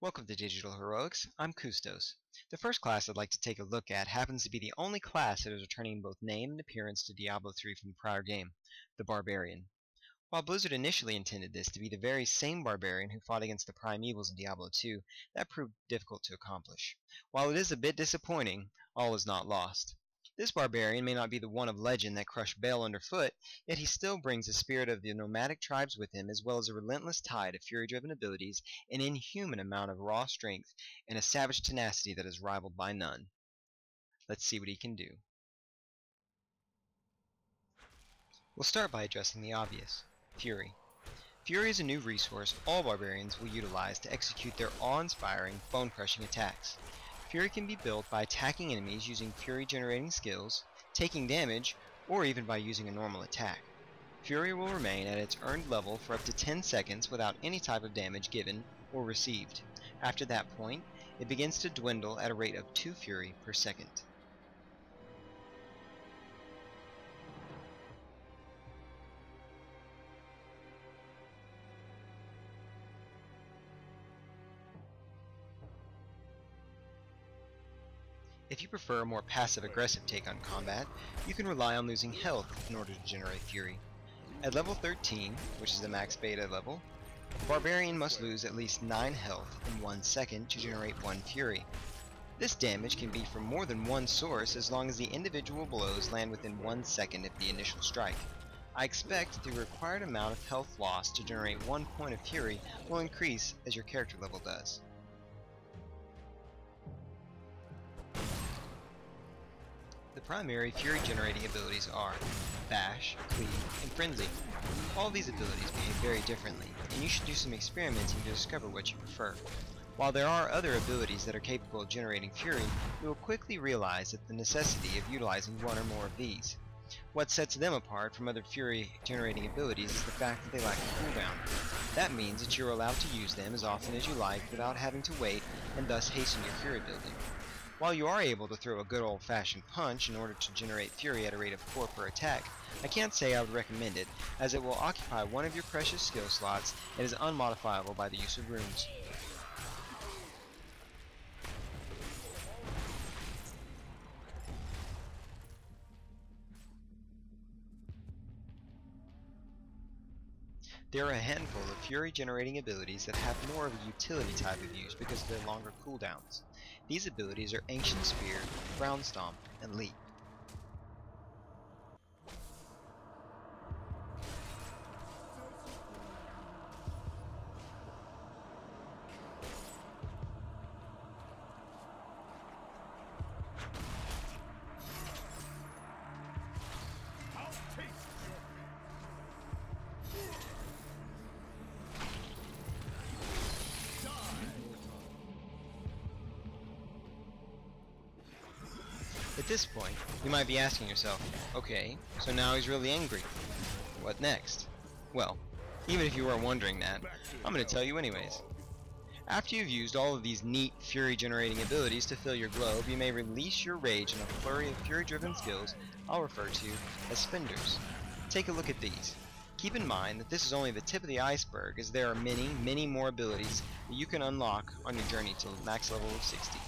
Welcome to Digital Heroics. I'm Kustos. The first class I'd like to take a look at happens to be the only class that is returning both name and appearance to Diablo III from the prior game, the Barbarian. While Blizzard initially intended this to be the very same Barbarian who fought against the Primevals in Diablo II, that proved difficult to accomplish. While it is a bit disappointing, all is not lost. This Barbarian may not be the one of legend that crushed Baal underfoot, yet he still brings the spirit of the nomadic tribes with him, as well as a relentless tide of fury-driven abilities, an inhuman amount of raw strength, and a savage tenacity that is rivaled by none. Let's see what he can do. We'll start by addressing the obvious: Fury. Fury is a new resource all barbarians will utilize to execute their awe-inspiring, bone-crushing attacks. Fury can be built by attacking enemies using fury-generating skills, taking damage, or even by using a normal attack. Fury will remain at its earned level for up to 10 seconds without any type of damage given or received. After that point, it begins to dwindle at a rate of 2 Fury per second. If you prefer a more passive-aggressive take on combat, you can rely on losing health in order to generate Fury. At level 13, which is the max beta level, the Barbarian must lose at least 9 health in 1 second to generate 1 Fury. This damage can be from more than one source as long as the individual blows land within 1 second of the initial strike. I expect the required amount of health loss to generate 1 point of Fury will increase as your character level does. The primary Fury-generating abilities are Bash, Cleave, and Frenzy. All these abilities behave very differently, and you should do some experimenting to discover what you prefer. While there are other abilities that are capable of generating Fury, you will quickly realize that the necessity of utilizing one or more of these. What sets them apart from other Fury-generating abilities is the fact that they lack a cooldown. That means that you are allowed to use them as often as you like without having to wait, and thus hasten your Fury building. While you are able to throw a good old-fashioned punch in order to generate Fury at a rate of 4 per attack, I can't say I would recommend it, as it will occupy one of your precious skill slots and is unmodifiable by the use of runes. There are a handful of Fury-generating abilities that have more of a utility type of use because of their longer cooldowns. These abilities are Ancient Spear, Ground Stomp, and Leap. At this point, you might be asking yourself, okay, so now he's really angry. What next? Well, even if you weren't wondering that, I'm going to tell you anyways. After you've used all of these neat Fury-generating abilities to fill your globe, you may release your rage in a flurry of Fury-driven skills I'll refer to as spenders. Take a look at these. Keep in mind that this is only the tip of the iceberg, as there are many, many more abilities that you can unlock on your journey to max level of 60.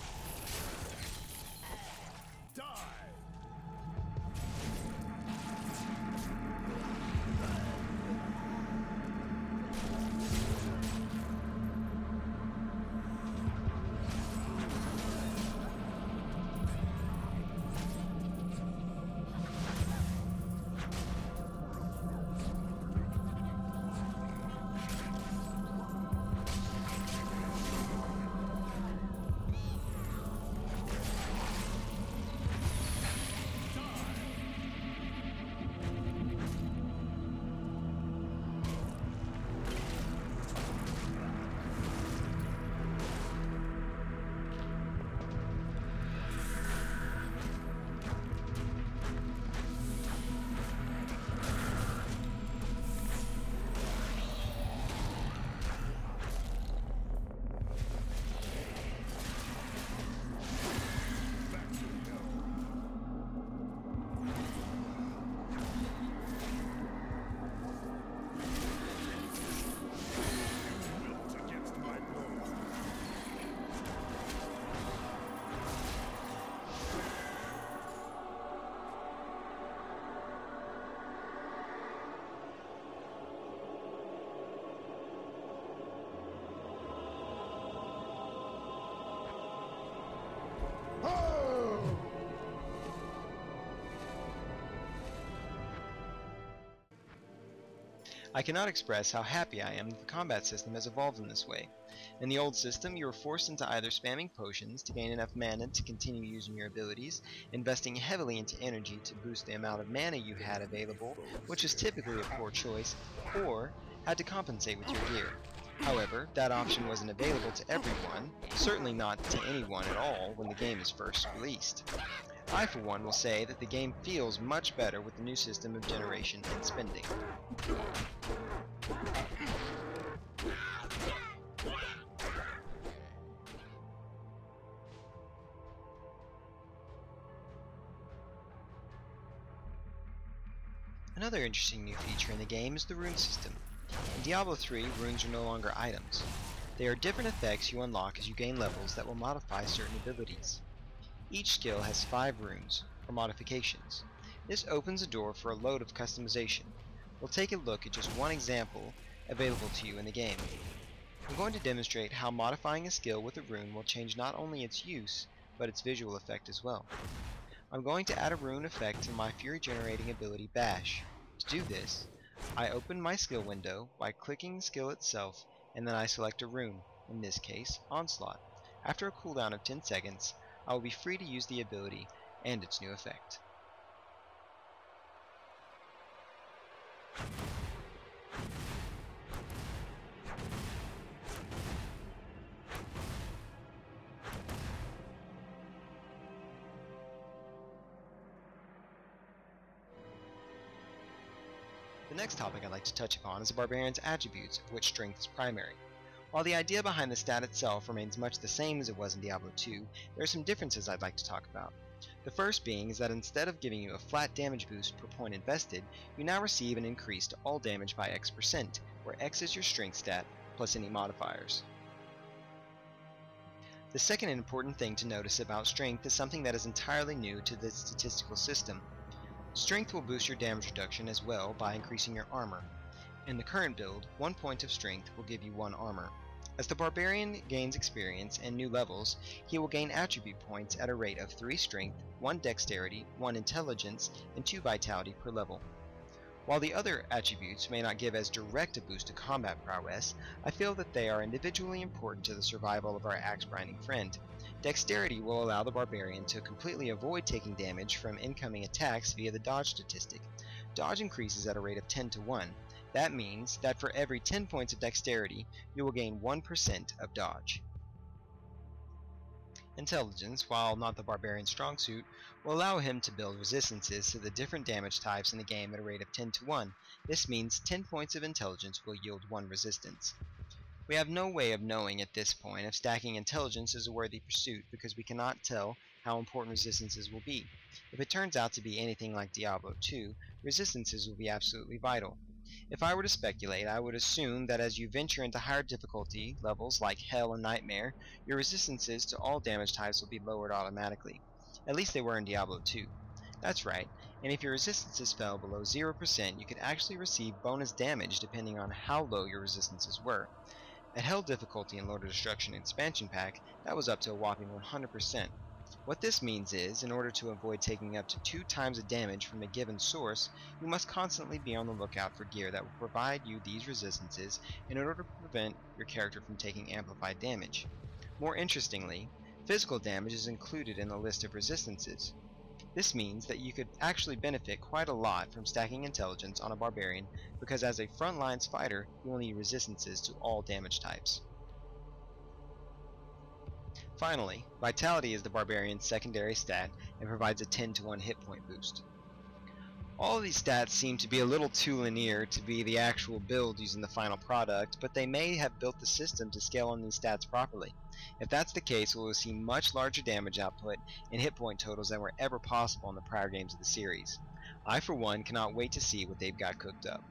I cannot express how happy I am that the combat system has evolved in this way. In the old system, you were forced into either spamming potions to gain enough mana to continue using your abilities, investing heavily into energy to boost the amount of mana you had available, which is typically a poor choice, or had to compensate with your gear. However, that option wasn't available to everyone, certainly not to anyone at all when the game is first released. I, for one, will say that the game feels much better with the new system of generation and spending. Another interesting new feature in the game is the rune system. In Diablo III, runes are no longer items. They are different effects you unlock as you gain levels that will modify certain abilities. Each skill has 5 runes, or modifications. This opens a door for a load of customization. We'll take a look at just one example available to you in the game. I'm going to demonstrate how modifying a skill with a rune will change not only its use, but its visual effect as well. I'm going to add a rune effect to my fury generating ability Bash. To do this, I open my skill window by clicking the skill itself, and then I select a rune, in this case, Onslaught. After a cooldown of 10 seconds, I will be free to use the ability and its new effect. The next topic I'd like to touch upon is the Barbarian's attributes, of which strength is primary. While the idea behind the stat itself remains much the same as it was in Diablo II, there are some differences I'd like to talk about. The first being is that instead of giving you a flat damage boost per point invested, you now receive an increase to all damage by X%, where X is your strength stat, plus any modifiers. The second important thing to notice about strength is something that is entirely new to the statistical system. Strength will boost your damage reduction as well by increasing your armor. In the current build, 1 point of strength will give you 1 armor. As the Barbarian gains experience and new levels, he will gain attribute points at a rate of 3 strength, 1 dexterity, 1 intelligence, and 2 vitality per level. While the other attributes may not give as direct a boost to combat prowess, I feel that they are individually important to the survival of our axe-grinding friend. Dexterity will allow the Barbarian to completely avoid taking damage from incoming attacks via the dodge statistic. Dodge increases at a rate of 10 to 1. That means that for every 10 points of dexterity, you will gain 1% of dodge. Intelligence, while not the Barbarian's strong suit, will allow him to build resistances to the different damage types in the game at a rate of 10 to 1. This means 10 points of intelligence will yield 1 resistance. We have no way of knowing at this point if stacking intelligence is a worthy pursuit because we cannot tell how important resistances will be. If it turns out to be anything like Diablo II, resistances will be absolutely vital. If I were to speculate, I would assume that as you venture into higher difficulty levels like Hell and Nightmare, your resistances to all damage types will be lowered automatically. At least they were in Diablo II. That's right, and if your resistances fell below 0%, you could actually receive bonus damage depending on how low your resistances were. At Hell difficulty in Lord of Destruction expansion pack, that was up to a whopping 100%. What this means is, in order to avoid taking up to 2 times the damage from a given source, you must constantly be on the lookout for gear that will provide you these resistances in order to prevent your character from taking amplified damage. More interestingly, physical damage is included in the list of resistances. This means that you could actually benefit quite a lot from stacking intelligence on a Barbarian because as a frontlines fighter, you will need resistances to all damage types. Finally, Vitality is the Barbarian's secondary stat and provides a 10 to 1 hit point boost. All of these stats seem to be a little too linear to be the actual build using the final product, but they may have built the system to scale on these stats properly. If that's the case, we will see much larger damage output and hit point totals than were ever possible in the prior games of the series. I, for one, cannot wait to see what they've got cooked up.